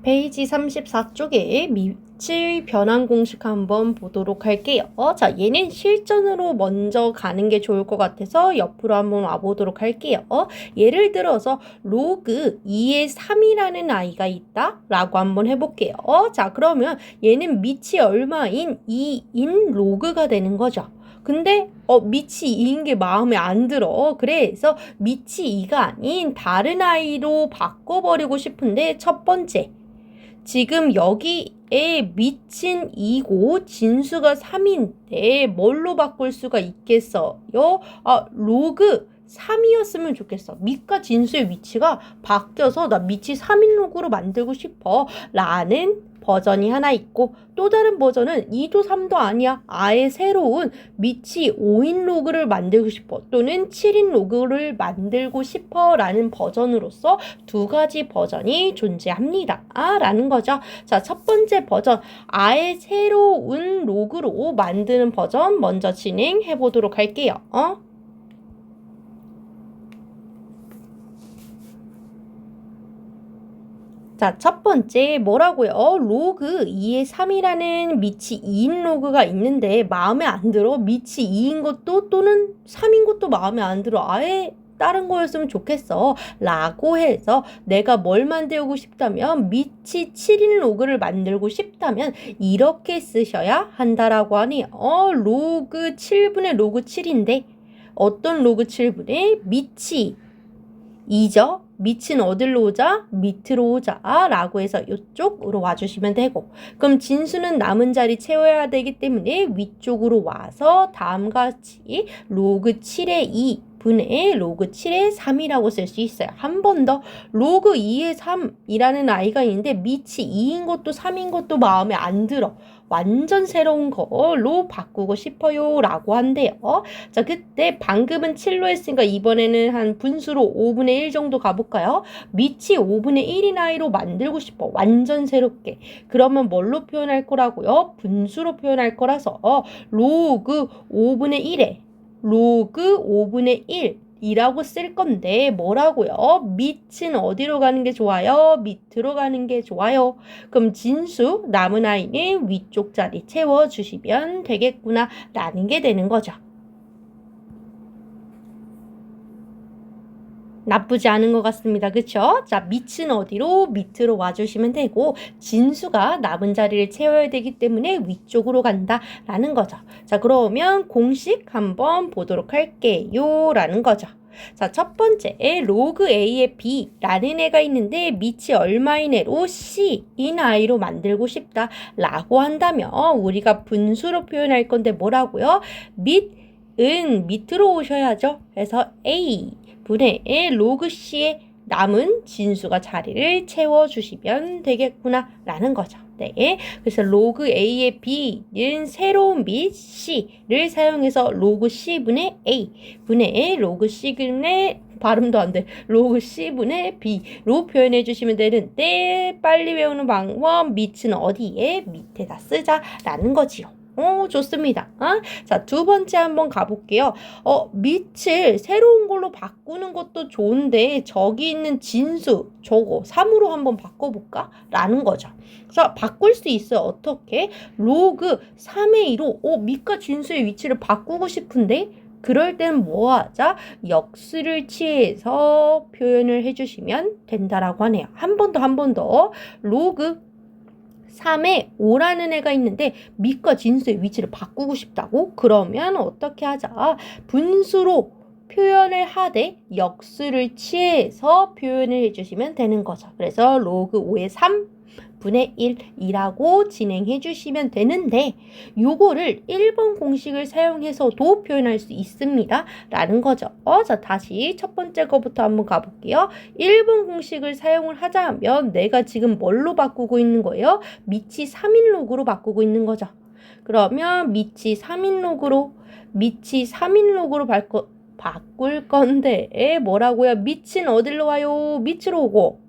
페이지 34쪽에 밑의 변환 공식 한번 보도록 할게요. 자, 얘는 실전으로 먼저 가는 게 좋을 것 같아서 옆으로 한번 와보도록 할게요. 예를 들어서 로그 2의 3이라는 아이가 있다 라고 한번 해볼게요. 자, 그러면 얘는 밑이 얼마인 2인 로그가 되는 거죠. 근데 밑이 2인 게 마음에 안 들어. 그래서 밑이 2가 아닌 다른 아이로 바꿔버리고 싶은데 첫 번째, 지금 여기에 밑은 2고 진수가 3인데 뭘로 바꿀 수가 있겠어요? 로그 3이었으면 좋겠어. 밑과 진수의 위치가 바뀌어서 나 밑이 3인 로그로 만들고 싶어 라는 버전이 하나 있고, 또 다른 버전은 2도 3도 아니야. 아예 새로운 밑이 5인 로그를 만들고 싶어 또는 7인 로그를 만들고 싶어 라는 버전으로서 두 가지 버전이 존재합니다 라는 거죠. 자, 첫 번째 버전, 아예 새로운 로그로 만드는 버전 먼저 진행해 보도록 할게요. 자, 첫 번째 뭐라고요? 로그 2의 3이라는 밑이 2인 로그가 있는데 마음에 안 들어. 밑이 2인 것도 또는 3인 것도 마음에 안 들어. 아예 다른 거였으면 좋겠어 라고 해서 내가 뭘 만들고 싶다면 밑이 7인 로그를 만들고 싶다면 이렇게 쓰셔야 한다라고 하네요. 로그 7분의 로그 7인데 어떤 로그 7분의 밑이 2죠. 밑은 어디로 오자? 밑으로 오자 라고 해서 이쪽으로 와주시면 되고, 그럼 진수는 남은 자리 채워야 되기 때문에 위쪽으로 와서 다음과 같이 로그 7의 2 분의 로그 7의 3이라고 쓸 수 있어요. 한 번 더, 로그 2의 3이라는 아이가 있는데 밑이 2인 것도 3인 것도 마음에 안 들어. 완전 새로운 걸로 바꾸고 싶어요 라고 한대요. 자, 그때 방금은 7로 했으니까 이번에는 한 분수로 5분의 1 정도 가볼까요? 밑이 5분의 1인 아이로 만들고 싶어. 완전 새롭게. 그러면 뭘로 표현할 거라고요? 분수로 표현할 거라서 로그 5분의 1에 로그 5분의 1 이라고 쓸 건데 뭐라고요? 밑은 어디로 가는 게 좋아요? 밑으로 가는 게 좋아요. 그럼 진수 남은 아이는 위쪽 자리 채워주시면 되겠구나 라는 게 되는 거죠. 나쁘지 않은 것 같습니다. 그쵸? 자, 밑은 어디로? 밑으로 와주시면 되고, 진수가 남은 자리를 채워야 되기 때문에 위쪽으로 간다 라는 거죠. 자, 그러면 공식 한번 보도록 할게요 라는 거죠. 자, 첫 번째 로그 A의 B라는 애가 있는데 밑이 얼마인 애로 C인 아이로 만들고 싶다 라고 한다면 우리가 분수로 표현할 건데 뭐라고요? 밑은 밑으로 오셔야죠. 그래서 A 분의 로그 C의 남은 진수가 자리를 채워주시면 되겠구나 라는 거죠. 네, 그래서 로그 A의 B는 새로운 밑 C를 사용해서 로그 C분의 A 분의 로그 C분의 발음도 안 돼. 로그 C분의 B로 표현해 주시면 되는데 빨리 외우는 방법 밑은 어디에? 밑에다 쓰자라는 거지요. 좋습니다. 자, 두 번째 한번 가볼게요. 밑을 새로운 걸로 바꾸는 것도 좋은데 저기 있는 진수 저거 3으로 한번 바꿔볼까? 라는 거죠. 그래서 바꿀 수 있어요. 어떻게? 로그 3의 2로 밑과 진수의 위치를 바꾸고 싶은데 그럴 땐 뭐 하자? 역수를 취해서 표현을 해주시면 된다라고 하네요. 한 번 더. 로그 3에 5라는 애가 있는데 밑과 진수의 위치를 바꾸고 싶다고? 그러면 어떻게 하자? 분수로 표현을 하되 역수를 취해서 표현을 해주시면 되는 거죠. 그래서 로그 5의 3분의 1이라고 진행해 주시면 되는데 요거를 1번 공식을 사용해서도 표현할 수 있습니다 라는 거죠. 자, 다시 첫 번째 거부터 한번 가볼게요. 1번 공식을 사용을 하자면 내가 지금 뭘로 바꾸고 있는 거예요? 밑이 3인 로그로 바꾸고 있는 거죠. 그러면 밑이 3인 로그로 바꿀 건데 뭐라고요? 밑은 어디로 와요? 밑으로 오고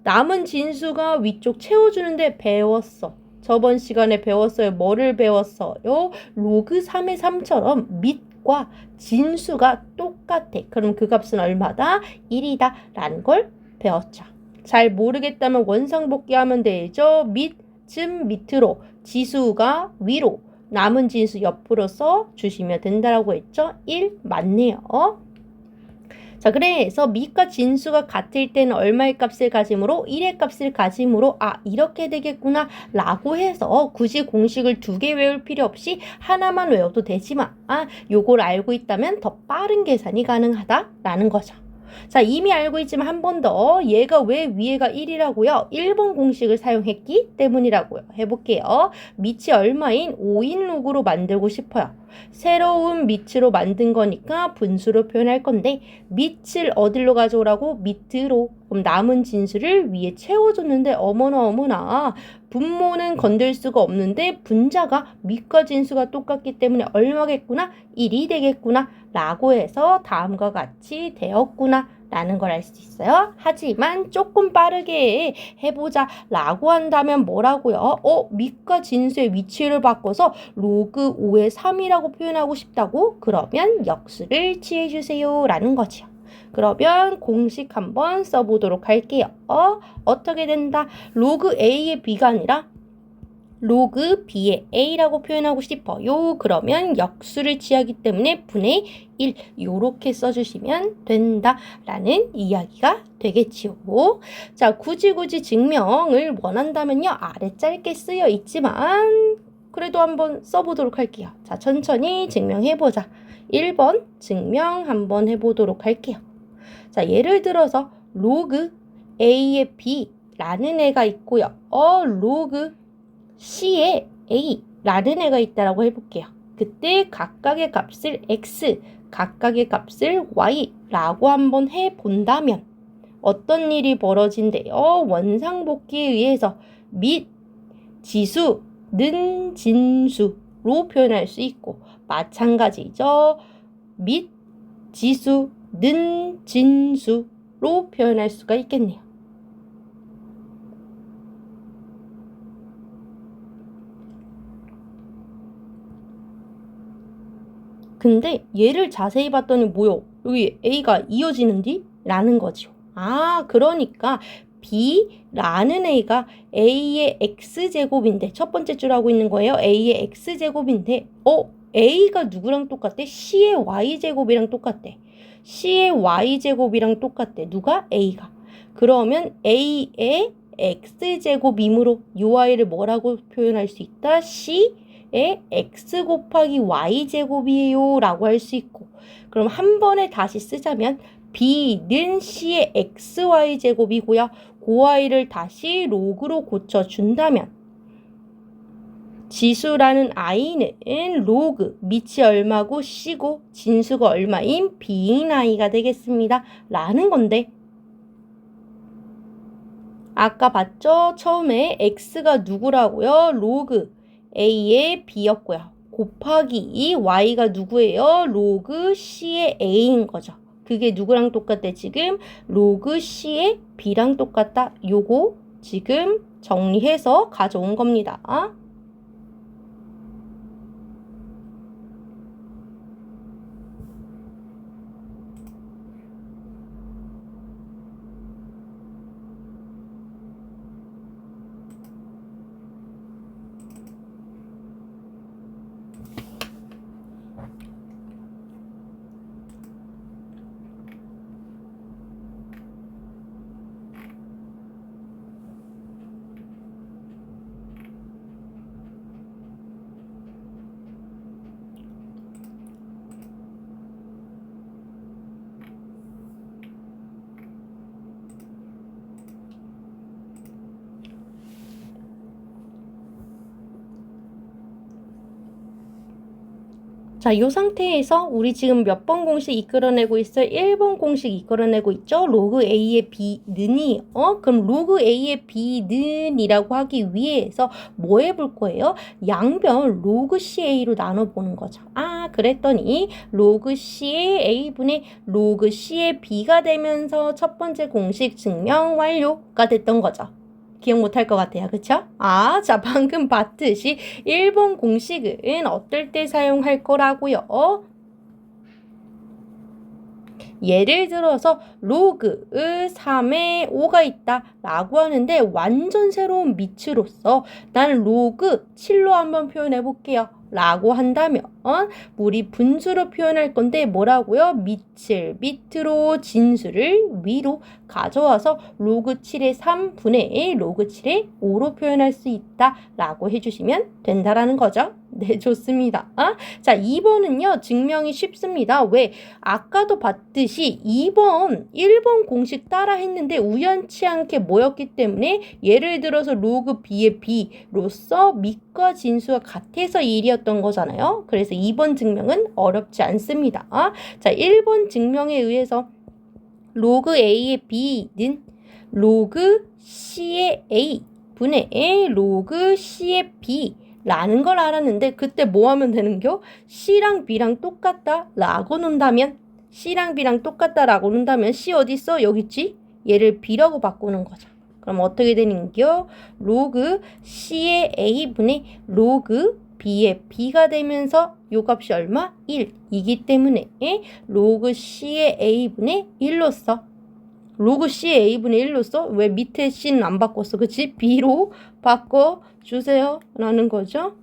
남은 진수가 위쪽 채워주는데 배웠어. 저번 시간에 배웠어요. 뭐를 배웠어요? 로그 3의 3처럼 밑과 진수가 똑같아. 그럼 그 값은 얼마다? 1이다 라는 걸 배웠죠. 잘 모르겠다면 원상복귀 하면 되죠. 밑쯤 밑으로, 지수가 위로, 남은 진수 옆으로 써 주시면 된다라고 했죠. 1 맞네요. 자, 그래서 밑과 진수가 같을 때는 얼마의 값을 가지므로 1의 값을 가지므로 이렇게 되겠구나 라고 해서 굳이 공식을 2개 외울 필요 없이 하나만 외워도 되지만 요걸 알고 있다면 더 빠른 계산이 가능하다라는 거죠. 자, 이미 알고 있지만 한 번 더 얘가 왜 위에가 1이라고요? 1번 공식을 사용했기 때문이라고요. 해볼게요. 밑이 얼마인 5인 로그로 만들고 싶어요. 새로운 밑으로 만든 거니까 분수로 표현할 건데 밑을 어디로 가져오라고? 밑으로. 그럼 남은 진수를 위에 채워줬는데 어머나 분모는 건들 수가 없는데 분자가 밑과 진수가 똑같기 때문에 얼마겠구나? 1이 되겠구나 라고 해서 다음과 같이 되었구나 라는 걸 알 수 있어요. 하지만 조금 빠르게 해보자 라고 한다면 뭐라고요? 밑과 진수의 위치를 바꿔서 로그 5의 3이라고 표현하고 싶다고? 그러면 역수를 취해주세요 라는 거죠. 그러면 공식 한번 써보도록 할게요. 어떻게 된다? 로그 A의 B가 아니라 로그 B의 A라고 표현하고 싶어요. 그러면 역수를 취하기 때문에 분의 1 요렇게 써주시면 된다라는 이야기가 되겠지요. 자, 굳이 증명을 원한다면요. 아래 짧게 쓰여 있지만 그래도 한번 써보도록 할게요. 자, 천천히 증명해보자. 1번 증명 한번 해보도록 할게요. 자, 예를 들어서 로그 A의 B라는 애가 있고요. 로그 C의 A라는 애가 있다라고 해볼게요. 그때 각각의 값을 X, 각각의 값을 Y라고 한번 해본다면 어떤 일이 벌어진대요? 원상복귀에 의해서 밑 지수는 진수로 표현할 수 있고 마찬가지죠. 밑 지수는 진수로 표현할 수가 있겠네요. 근데 얘를 자세히 봤더니 뭐요? 여기 A가 이어지는디? 라는 거죠. 그러니까 B라는 A가 A의 X제곱인데 첫 번째 줄 하고 있는 거예요. A의 X제곱인데 A가 누구랑 똑같대? C의 Y제곱이랑 똑같대. C의 Y제곱이랑 똑같대. 누가? A가. 그러면 A의 X제곱이므로 요 Y를 뭐라고 표현할 수 있다? C의 X 곱하기 Y제곱이에요 라고 할 수 있고 그럼 한 번에 다시 쓰자면 B는 C의 XY제곱이고요. 그 Y를 다시 로그로 고쳐준다면 지수라는 I는 로그 밑이 얼마고 C고 진수가 얼마인 B인 I가 되겠습니다. 라는 건데 아까 봤죠? 처음에 X가 누구라고요? 로그 A의 B였고요. 곱하기 Y가 누구예요? 로그 C의 A인 거죠. 그게 누구랑 똑같대? 지금 로그 C의 B랑 똑같다. 요거 지금 정리해서 가져온 겁니다. 자, 이 상태에서 우리 지금 몇 번 공식 이끌어내고 있어요? 1번 공식 이끌어내고 있죠? 로그 A의 B는이에요. 그럼 로그 A의 B는이라고 하기 위해서 뭐 해볼 거예요? 양변 로그 CA로 나눠보는 거죠. 그랬더니 로그 C의 A분의 로그 C의 B가 되면서 첫 번째 공식 증명 완료가 됐던 거죠. 기억 못할 것 같아요. 그쵸? 자, 방금 봤듯이 1번 공식은 어떨 때 사용할 거라고요? 예를 들어서 로그 3에 5가 있다 라고 하는데 완전 새로운 밑으로서 나는 로그 7로 한번 표현해 볼게요 라고 한다면 우리 분수로 표현할 건데 뭐라고요? 밑을 밑으로 진수를 위로 가져와서 로그 7의 3분의 로그 7의 5로 표현할 수 있다 라고 해주시면 된다라는 거죠. 네, 좋습니다. 자, 2번은요 증명이 쉽습니다. 왜? 아까도 봤듯이 2번 1번 공식 따라 했는데 우연치 않게 모였기 때문에 예를 들어서 로그 b의 b로서 밑과 진수가 같아서 1이었던 거잖아요. 그래서 2번 증명은 어렵지 않습니다. 자, 1번 증명에 의해서 로그 a의 b는 로그 c의 a 분의 로그 c의 b 라는 걸 알았는데 그때 뭐 하면 되는겨? C랑 B랑 똑같다 라고 놓는다면 C랑 B랑 똑같다 라고 놓는다면 C 어디 있어? 여기 있지? 얘를 B라고 바꾸는 거죠. 그럼 어떻게 되는겨? 로그 C의 A분의 로그 B의 B가 되면서 요 값이 얼마? 1이기 때문에 로그 C의 A분의 1로 써. 로그 C의 A분의 1로 써? 왜 밑에 C는 안 바꿨어? 그치? B로 바꿔주세요 라는 거죠.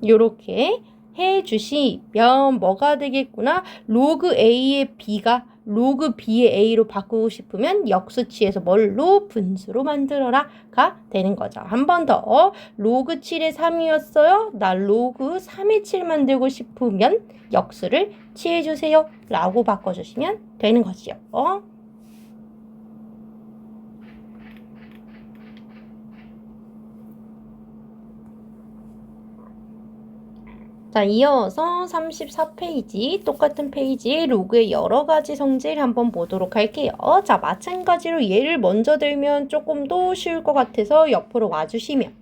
요렇게 해주시면 뭐가 되겠구나? 로그 A의 B가 로그 B의 A로 바꾸고 싶으면 역수치에서 뭘로? 분수로 만들어라 가 되는 거죠. 한 번 더. 로그 7의 3이었어요. 나 로그 3의 7 만들고 싶으면 역수를 취해주세요 라고 바꿔주시면 되는 거죠. 자, 이어서 34페이지 똑같은 페이지 로그의 여러 가지 성질 한번 보도록 할게요. 자, 마찬가지로 얘를 먼저 들면 조금 더 쉬울 것 같아서 옆으로 와주시면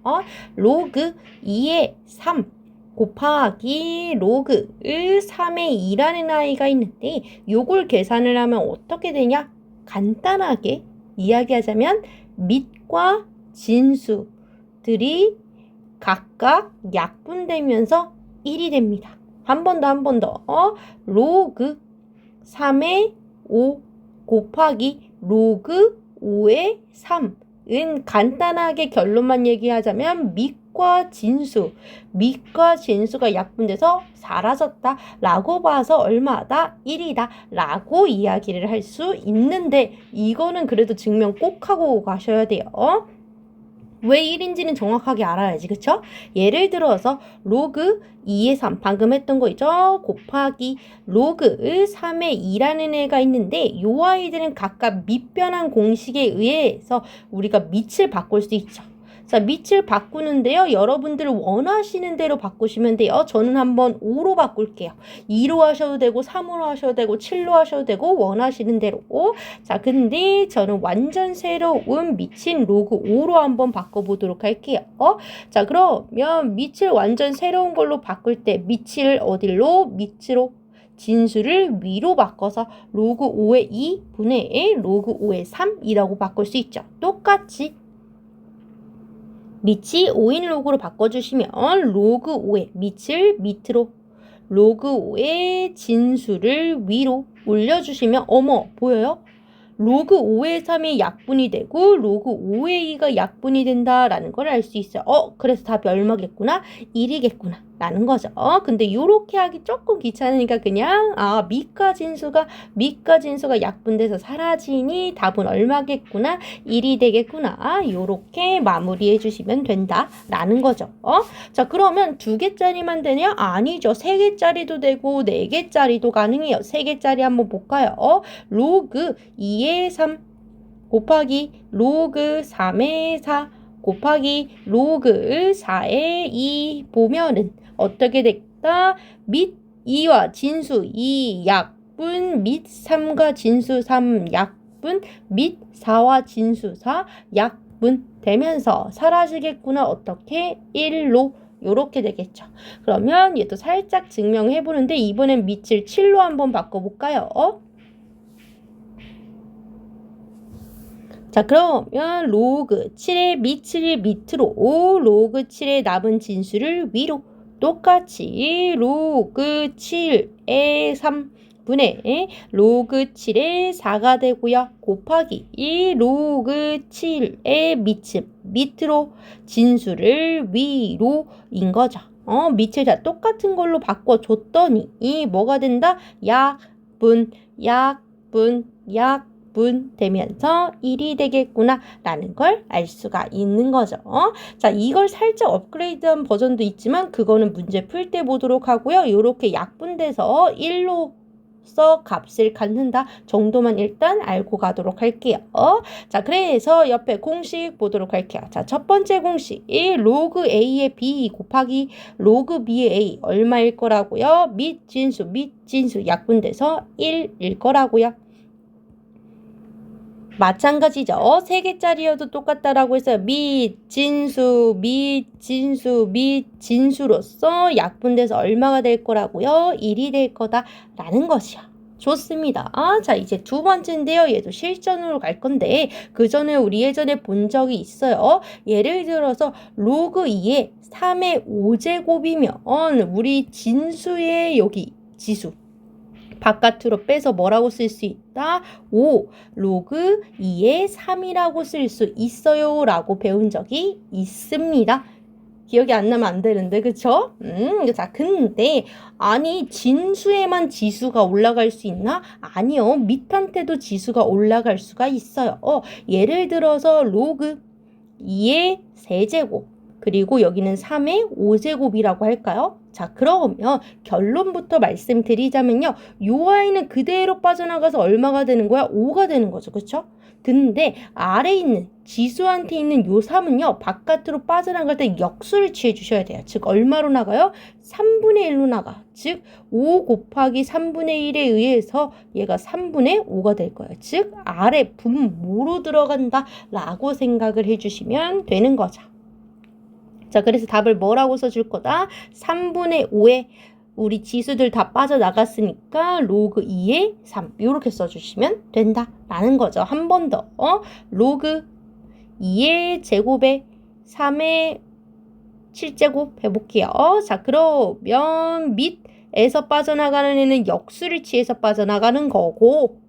로그 2의 3 곱하기 로그 3의 2라는 아이가 있는데 요걸 계산을 하면 어떻게 되냐? 간단하게 이야기하자면 밑과 진수들이 각각 약분되면서 1이 됩니다. 한 번 더. 로그 3의 5 곱하기 로그 5의 3은 간단하게 결론만 얘기하자면 밑과 진수가 약분돼서 사라졌다 라고 봐서 얼마다? 1이다 라고 이야기를 할 수 있는데 이거는 그래도 증명 꼭 하고 가셔야 돼요. 왜 1인지는 정확하게 알아야지, 그쵸? 예를 들어서 로그 2의 3 방금 했던 거 있죠? 곱하기 로그 3의 2라는 애가 있는데 요 아이들은 각각 밑변환 공식에 의해서 우리가 밑을 바꿀 수 있죠. 자, 밑을 바꾸는데요. 여러분들 원하시는 대로 바꾸시면 돼요. 저는 한번 5로 바꿀게요. 2로 하셔도 되고 3으로 하셔도 되고 7로 하셔도 되고 원하시는 대로. 자, 근데 저는 완전 새로운 밑인 로그 5로 한번 바꿔보도록 할게요. 자, 그러면 밑을 완전 새로운 걸로 바꿀 때 밑을 어디로? 밑으로. 진수를 위로 바꿔서 로그 5의 2분의 로그 5의 3이라고 바꿀 수 있죠. 똑같이 밑이 5인 로그로 바꿔주시면 로그 5의 밑을 밑으로 로그 5의 진수를 위로 올려주시면 어머 보여요? 로그 5의 3이 약분이 되고 로그 5의 2가 약분이 된다라는 걸 알 수 있어요. 그래서 답이 얼마겠구나? 1이겠구나 라는 거죠. 근데 요렇게 하기 조금 귀찮으니까 그냥 밑과 진수가 약분돼서 사라지니 답은 얼마겠구나? 1이 되겠구나. 요렇게 마무리해 주시면 된다라는 거죠. 자, 그러면 2개짜리만 되냐? 아니죠. 3개짜리도 되고 4개짜리도 가능해요. 3개짜리 한번 볼까요? 로그 2의 3 곱하기 로그 3의 4 곱하기 로그 4의 2 보면은 어떻게 됐다? 밑 2와 진수 2 약분 밑 3과 진수 3 약분 밑 4와 진수 4 약분 되면서 사라지겠구나. 어떻게? 1로 요렇게 되겠죠. 그러면 얘도 살짝 증명해 보는데 이번엔 밑을 7로 한번 바꿔볼까요? 자, 그러면 로그 7의 밑을 밑으로 로그 7의 남은 진수를 위로 똑같이 로그 7의 3 약분의 로그 7의 4가 되고요. 곱하기 이 로그 7의 밑으로 진수를 위로인 거죠. 밑을 다 똑같은 걸로 바꿔줬더니 이 뭐가 된다? 약분 되면서 1이 되겠구나 라는 걸 알 수가 있는 거죠. 자, 이걸 살짝 업그레이드한 버전도 있지만 그거는 문제 풀 때 보도록 하고요. 이렇게 약분돼서 1로서 값을 갖는다 정도만 일단 알고 가도록 할게요. 자, 그래서 옆에 공식 보도록 할게요. 자, 첫 번째 공식 로그 A의 B 곱하기 로그 B의 A 얼마일 거라고요? 밑진수 약분돼서 1일 거라고요. 마찬가지죠. 3개짜리여도 똑같다라고 했어요. 밑진수로서 약분돼서 얼마가 될 거라고요? 1이 될 거다라는 것이요. 좋습니다. 자, 이제 두 번째인데요. 얘도 실전으로 갈 건데 그 전에 우리 예전에 본 적이 있어요. 예를 들어서 로그 2의 3의 5제곱이면 우리 진수의 여기 지수 바깥으로 빼서 뭐라고 쓸 수 있다? 5 로그 2의 3이라고 쓸 수 있어요 라고 배운 적이 있습니다. 기억이 안 나면 안 되는데 그쵸? 자, 근데 아니 진수에만 지수가 올라갈 수 있나? 아니요. 밑한테도 지수가 올라갈 수가 있어요. 예를 들어서 로그 2의 세제곱 그리고 여기는 3의 5제곱이라고 할까요? 자, 그러면 결론부터 말씀드리자면요. 요 아이는 그대로 빠져나가서 얼마가 되는 거야? 5가 되는 거죠. 그쵸? 근데 아래에 있는 지수한테 있는 요 3은요. 바깥으로 빠져나갈 때 역수를 취해 주셔야 돼요. 즉 얼마로 나가요? 3분의 1로 나가. 즉 5 곱하기 3분의 1에 의해서 얘가 3분의 5가 될 거예요. 즉 아래 분모로 들어간다 라고 생각을 해주시면 되는 거죠. 자, 그래서 답을 뭐라고 써줄 거다? 3분의 5에 우리 지수들 다 빠져나갔으니까 로그 2의 3 이렇게 써주시면 된다라는 거죠. 한 번 더. 로그 2의 제곱에 3의 7제곱 해볼게요. 자, 그러면 밑에서 빠져나가는 애는 역수를 취해서 빠져나가는 거고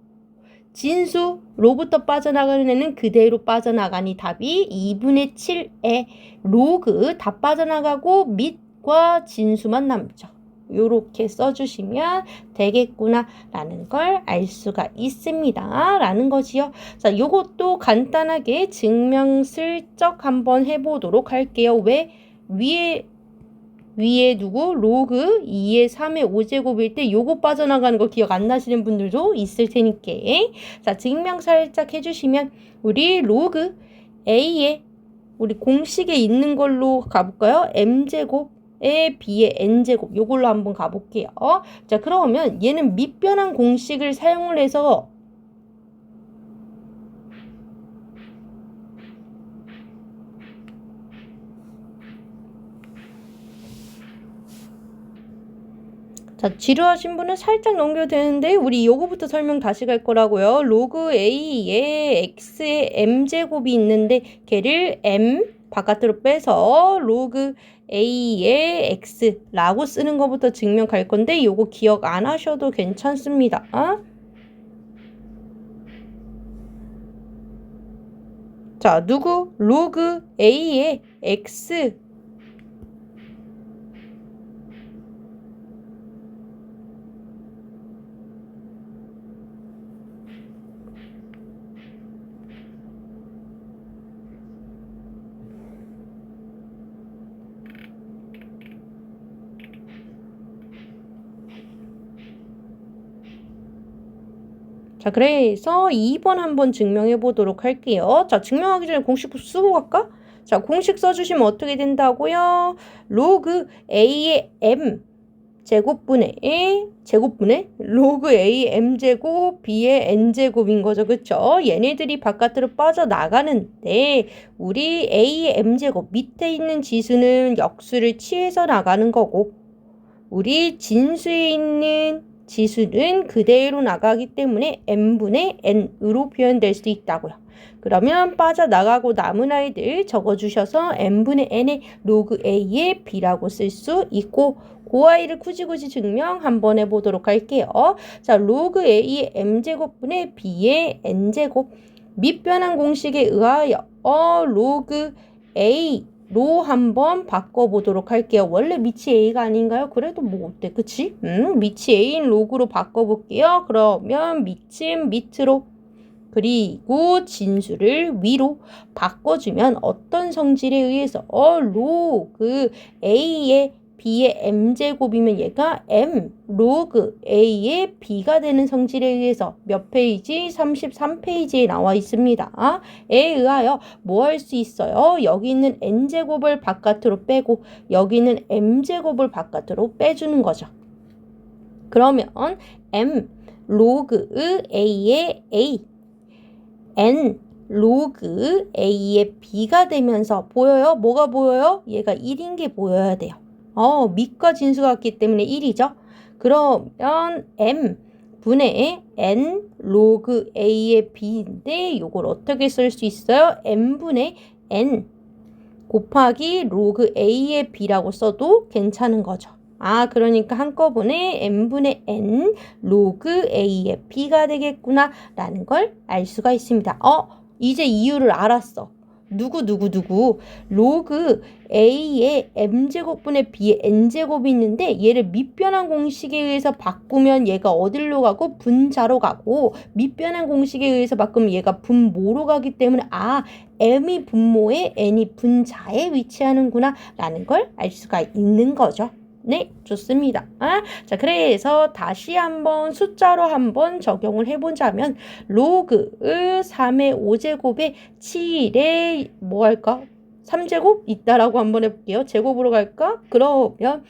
진수로부터 빠져나가는 애는 그대로 빠져나가니 답이 2분의 7에 로그 다 빠져나가고 밑과 진수만 남죠. 요렇게 써주시면 되겠구나 라는 걸 알 수가 있습니다 라는 거지요. 자, 요것도 간단하게 증명 슬쩍 한번 해보도록 할게요. 왜? 위에 두고 로그 2의 3의 5제곱일 때 요거 빠져나가는 거 기억 안 나시는 분들도 있을 테니까. 자, 증명 살짝 해주시면 우리 로그 A의 우리 공식에 있는 걸로 가볼까요? M제곱에 B의 N제곱 요걸로 한번 가볼게요. 자, 그러면 얘는 밑변환 공식을 사용을 해서 자, 지루하신 분은 살짝 넘겨도 되는데 우리 요거부터 설명 다시 갈 거라고요. 로그 A에 X의 M제곱이 있는데 걔를 M 바깥으로 빼서 로그 A의 X라고 쓰는 것부터 증명 갈 건데 요거 기억 안 하셔도 괜찮습니다. 자, 로그 A의 X 자, 그래서 2번 한번 증명해 보도록 할게요. 자, 증명하기 전에 공식 쓰고 갈까? 자, 공식 써주시면 어떻게 된다고요? 로그 A의 M 제곱분의 로그 A M제곱 B의 N제곱인 거죠. 그쵸? 얘네들이 바깥으로 빠져나가는데 우리 A의 M제곱 밑에 있는 지수는 역수를 취해서 나가는 거고 우리 진수에 있는 지수는 그대로 나가기 때문에 n분의 n으로 표현될 수 있다고요. 그러면 빠져나가고 남은 아이들 적어주셔서 n분의 n의 로그 a의 b라고 쓸 수 있고 그 아이를 굳이 증명 한번 해보도록 할게요. 자, 로그 A의 m제곱분의 B의 n제곱 밑변환 공식에 의하여 로그 A로 한번 바꿔보도록 할게요. 원래 밑이 A가 아닌가요? 그래도 뭐 어때? 그치? 밑이 A인 로그로 바꿔볼게요. 그러면 밑은 밑으로 그리고 진수를 위로 바꿔주면 어떤 성질에 의해서 로그 A의 B의 m제곱이면 얘가 m 로그 A의 B가 되는 성질에 의해서 몇 페이지? 33페이지에 나와 있습니다. 에 의하여 뭐 할 수 있어요? 여기 있는 n제곱을 바깥으로 빼고 여기 있는 m제곱을 바깥으로 빼주는 거죠. 그러면 m 로그 A의 A n 로그 A의 B가 되면서 보여요? 뭐가 보여요? 얘가 1인 게 보여야 돼요. 밑과 진수가 같기 때문에 1이죠. 그러면 m 분의 n 로그 A의 B인데 이걸 어떻게 쓸 수 있어요? m분의 n 곱하기 로그 A의 B라고 써도 괜찮은 거죠. 그러니까 한꺼번에 m분의 n 로그 A의 B가 되겠구나 라는 걸 알 수가 있습니다. 이제 이유를 알았어. 누구 로그 A의 m제곱분의 B의 n제곱이 있는데 얘를 밑변환 공식에 의해서 바꾸면 얘가 어디로 가고 분자로 가고 밑변환 공식에 의해서 바꾸면 얘가 분모로 가기 때문에 m이 분모에 n이 분자에 위치하는구나 라는 걸 알 수가 있는 거죠. 네, 좋습니다. 자, 그래서 다시 한번 숫자로 한번 적용을 해보자면 로그 3의 5제곱에 7의 뭐 할까? 3제곱 있다라고 한번 해볼게요. 제곱으로 갈까? 그러면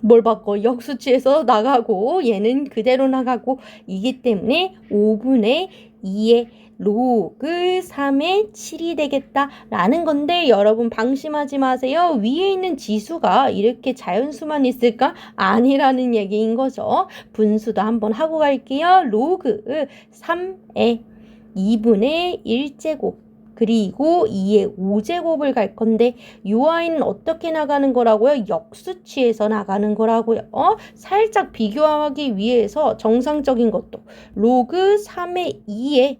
뭘 바꿔? 역수치에서 나가고 얘는 그대로 나가고 이기 때문에 5분의 2의 로그 3의 7이 되겠다라는 건데 여러분 방심하지 마세요. 위에 있는 지수가 이렇게 자연수만 있을까? 아니라는 얘기인 거죠. 분수도 한번 하고 갈게요. 로그 3의 2분의 1제곱 그리고 2의 5제곱을 갈 건데 이 아이는 어떻게 나가는 거라고요? 역수치에서 나가는 거라고요. 살짝 비교하기 위해서 정상적인 것도 로그 3의 2의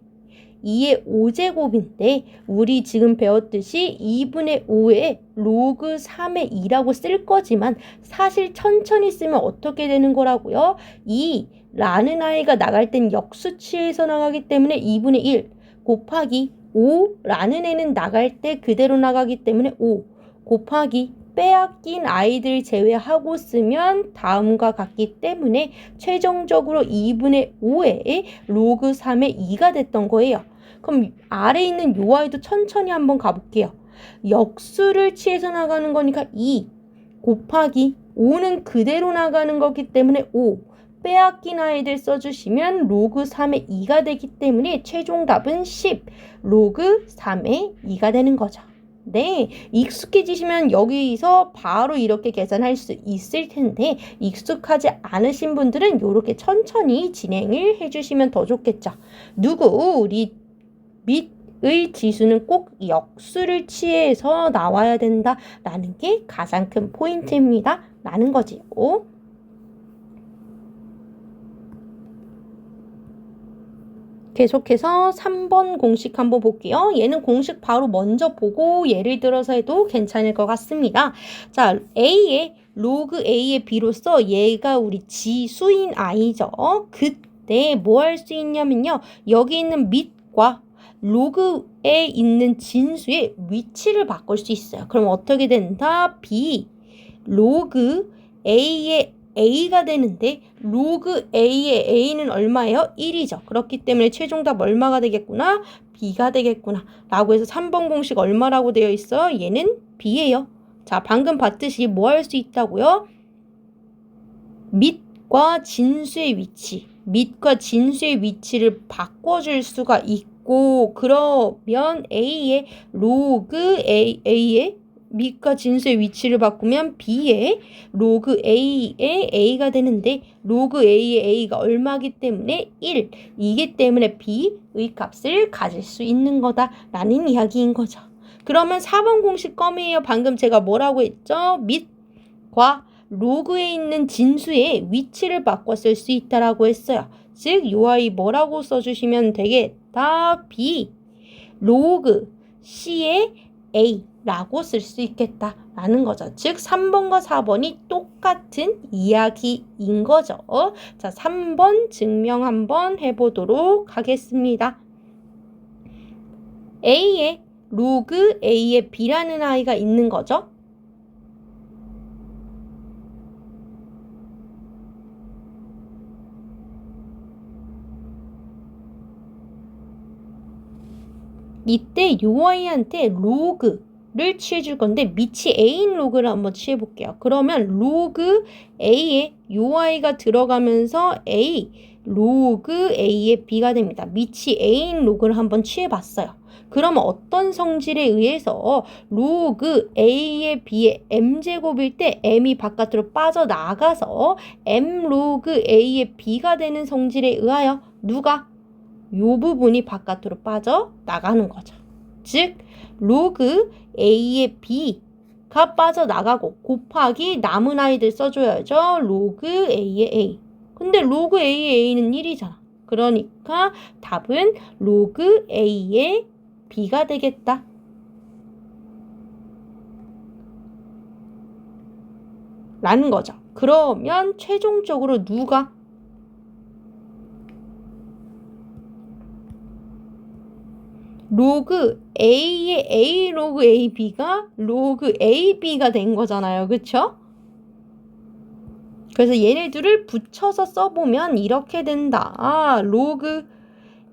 5제곱인데 우리 지금 배웠듯이 2분의 5에 로그 3의 2라고 쓸 거지만 사실 천천히 쓰면 어떻게 되는 거라고요? 2라는 아이가 나갈 땐 역수치에서 나가기 때문에 2분의 1 곱하기 5라는 애는 나갈 때 그대로 나가기 때문에 5 곱하기 빼앗긴 아이들 제외하고 쓰면 다음과 같기 때문에 최종적으로 2분의 5에 로그 3의 2가 됐던 거예요. 그럼 아래 있는 요 아이도 천천히 한번 가볼게요. 역수를 취해서 나가는 거니까 2 곱하기 5는 그대로 나가는 거기 때문에 5 빼앗긴 아이들 써주시면 로그 3의 2가 되기 때문에 최종 답은 10 로그 3의 2가 되는 거죠. 네, 익숙해지시면 여기서 바로 이렇게 계산할 수 있을 텐데 익숙하지 않으신 분들은 이렇게 천천히 진행을 해주시면 더 좋겠죠. 우리 밑의 지수는 꼭 역수를 취해서 나와야 된다라는 게 가장 큰 포인트입니다. 라는 거지요. 계속해서 3번 공식 한번 볼게요. 얘는 공식 바로 먼저 보고 예를 들어서 해도 괜찮을 것 같습니다. 자, A의 로그 A의 B로서 얘가 우리 지수인 아이죠. 그때 뭐 할 수 있냐면요. 여기 있는 밑과 로그에 있는 진수의 위치를 바꿀 수 있어요. 그럼 어떻게 된다? B 로그 A의 A가 되는데 로그 A의 A는 얼마예요? 1이죠. 그렇기 때문에 최종답 얼마가 되겠구나? B가 되겠구나. 라고 해서 3번 공식 얼마라고 되어 있어요? 얘는 B예요. 자, 방금 봤듯이 뭐 할 수 있다고요? 밑과 진수의 위치를 바꿔줄 수가 있고 그러면 A의 로그 A의 밑과 진수의 위치를 바꾸면 B의 로그 A의 A가 되는데 로그 A의 A가 얼마기 때문에 1 이기 때문에 B의 값을 가질 수 있는 거다라는 이야기인 거죠. 그러면 4번 공식 껌이에요. 방금 제가 뭐라고 했죠? 과 로그에 있는 진수의 위치를 바꿔 쓸 수 있다라고 했어요. 즉, 요 아이 뭐라고 써주시면 되겠다? B. 로그 C의 A라고 쓸 수 있겠다라는 거죠. 즉, 3번과 4번이 똑같은 이야기인 거죠. 자, 3번 증명 한번 해보도록 하겠습니다. A에 로그 A의 B라는 아이가 있는 거죠. 이때 요 아이한테 로그를 취해줄 건데 밑이 A인 로그를 한번 취해볼게요. 그러면 로그 A에 요 아이가 들어가면서 A, 로그 A의 B가 됩니다. 밑이 A인 로그를 한번 취해봤어요. 그러면 어떤 성질에 의해서 로그 A의 B의 M제곱일 때 M이 바깥으로 빠져나가서 M 로그 A의 B가 되는 성질에 의하여 누가? 요 부분이 바깥으로 빠져나가는 거죠. 즉, 로그 A의 B가 빠져나가고 곱하기 남은 아이들 써줘야죠. 로그 A의 A. 근데 로그 A의 A는 1이잖아. 그러니까 답은 로그 A의 B가 되겠다. 라는 거죠. 그러면 최종적으로 누가? 로그 A의 A 로그 AB가 로그 AB가 된 거잖아요. 그쵸? 그래서 얘네들을 붙여서 써보면 이렇게 된다. 로그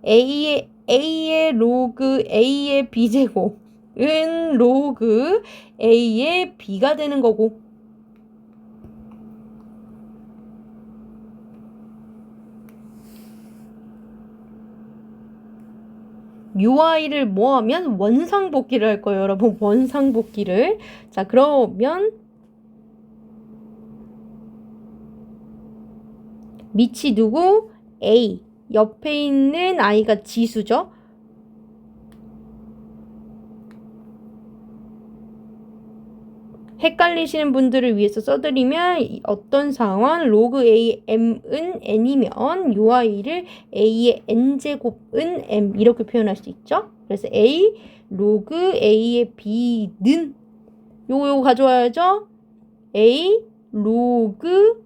A의 로그 A의 B제곱은 로그 A의 B가 되는 거고, 요 아이를 뭐 하면 원상복귀를 할 거예요, 여러분. 원상복귀를. 자, 그러면 밑이 누구? A. 옆에 있는 아이가 지수죠. 헷갈리시는 분들을 위해서 써드리면 어떤 상황? 로그 A M은 N이면 요 아이를 A의 N제곱은 M 이렇게 표현할 수 있죠. 그래서 A 로그 A의 B는 요거 가져와야죠. A 로그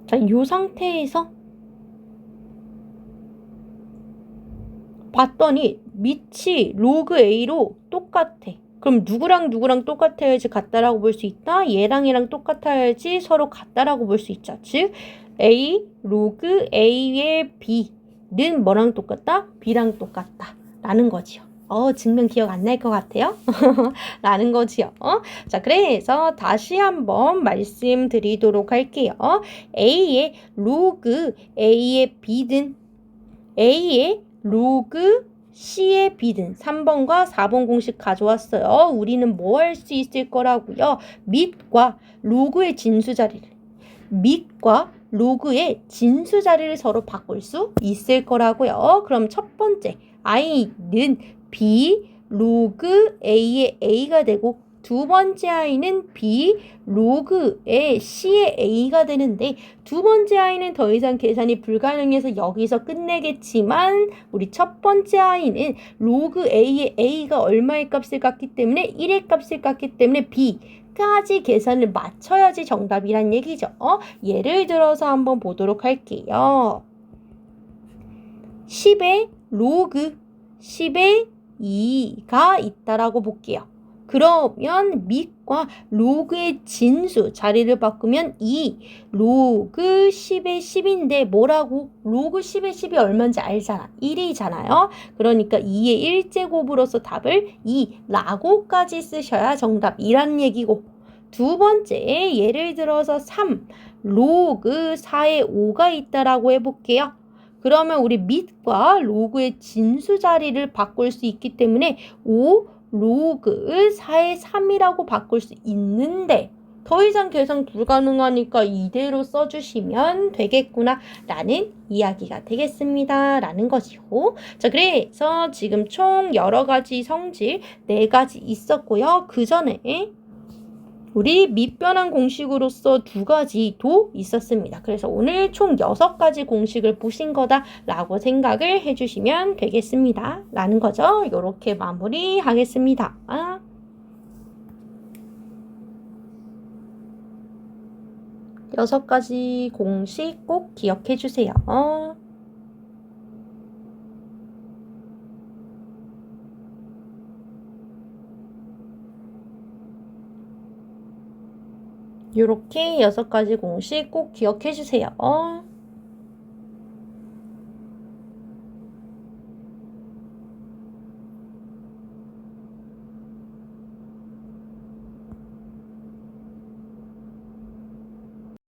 자, 이 상태에서 봤더니 밑이 로그 A로 똑같아. 그럼 누구랑 누구랑 똑같아야지 같다라고 볼 수 있다? 얘랑 얘랑 똑같아야지 서로 같다라고 볼 수 있죠. 즉, A 로그 A의 B는 뭐랑 똑같다? B랑 똑같다. 라는 거지요. 증명 기억 안 날 것 같아요? 라는 거지요. 자, 그래서 다시 한번 말씀드리도록 할게요. A의 로그 A의 B든 A의 로그 C의 B든 3번과 4번 공식 가져왔어요. 우리는 뭐 할 수 있을 거라고요? 밑과 로그의 진수 자리를 밑과 로그의 진수 자리를 서로 바꿀 수 있을 거라고요. 그럼 첫 번째 I는 B 로그 A의 A가 되고 두 번째 I는 B 로그의 C의 A가 되는데 두 번째 I는 더 이상 계산이 불가능해서 여기서 끝내겠지만 우리 첫 번째 I는 로그 A의 A가 얼마의 값을 갖기 때문에 1의 값을 갖기 때문에 B까지 계산을 맞춰야지 정답이란 얘기죠. 예를 들어서 한번 보도록 할게요. 10의 로그 10의 2가 있다라고 볼게요. 그러면 밑과 로그의 진수 자리를 바꾸면 2 로그 10의 10인데 뭐라고? 로그 10의 10이 얼마인지 알잖아. 1이잖아요. 그러니까 2의 1제곱으로서 답을 2라고까지 쓰셔야 정답이란 얘기고, 두 번째 예를 들어서 3 로그 4의 5가 있다라고 해볼게요. 그러면 우리 밑과 로그의 진수 자리를 바꿀 수 있기 때문에 5 로그 4의 3이라고 바꿀 수 있는데 더 이상 계산 불가능하니까 이대로 써주시면 되겠구나 라는 이야기가 되겠습니다 라는 거지요. 자, 그래서 지금 총 여러 가지 성질 4가지 있었고요. 그 전에 우리 밑변환 공식으로서 2가지도 있었습니다. 그래서 오늘 총 6가지 공식을 보신 거다라고 생각을 해주시면 되겠습니다. 라는 거죠. 이렇게 마무리하겠습니다. 6가지 공식 꼭 기억해 주세요. 이렇게 6가지 공식 꼭 기억해 주세요.